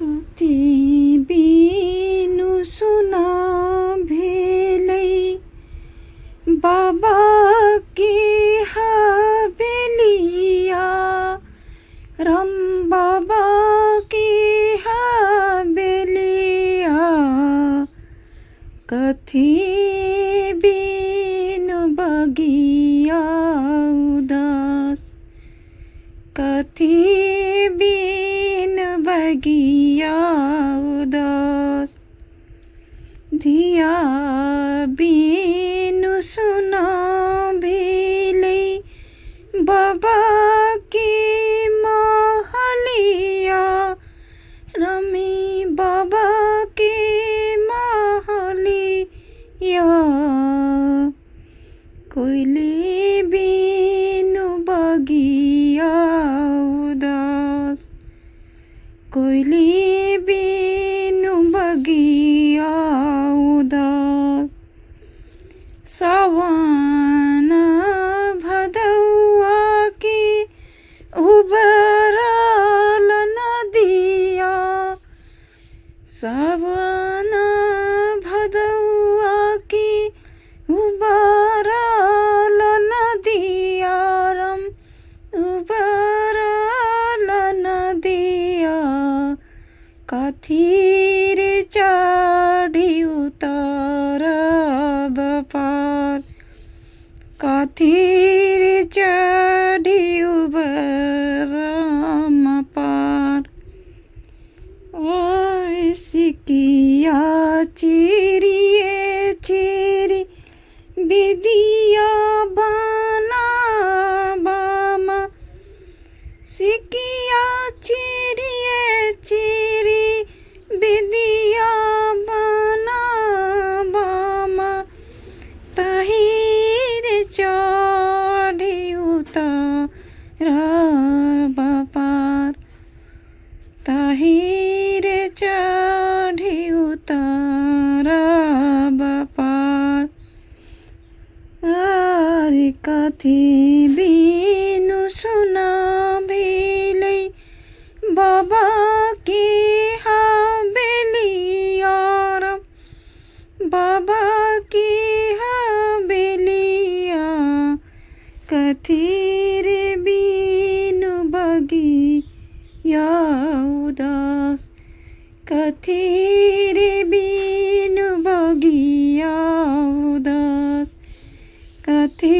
कति बिनु सुना भेलै बाबा की हवेलिया राम बाबा की हवेलिया कथी बिनु बगिया उदास कथी बिनु बगिया उदास धिया बिनु सुना भेलै बाबा की महलिया रमी बाबा की महलिया कोइली बिनु बगिया उदास कोइली बिनु बगिया उदास सावन भदौआ की उबरल नदिया सावन भदौआ की उबरल नदिया रम उबरल नदिया कथीर चढ़ी उतारब पार कथीर चढ़ी उबरम पार और सिकिया चिरिए चिरी बिदिया बना बामा सिकिया चिरिए चिरी बिदिया बना बामा ताहिर चढ़ी उतारब पार ताहिर चढ़ी उतारब पार आरे कथी बिनु सुना भेलै बाबा की हवेलिया राम बाबा की हवेलिया कथीर बिनु बगिया उदास कथीर बिनु बगिया उदास कथी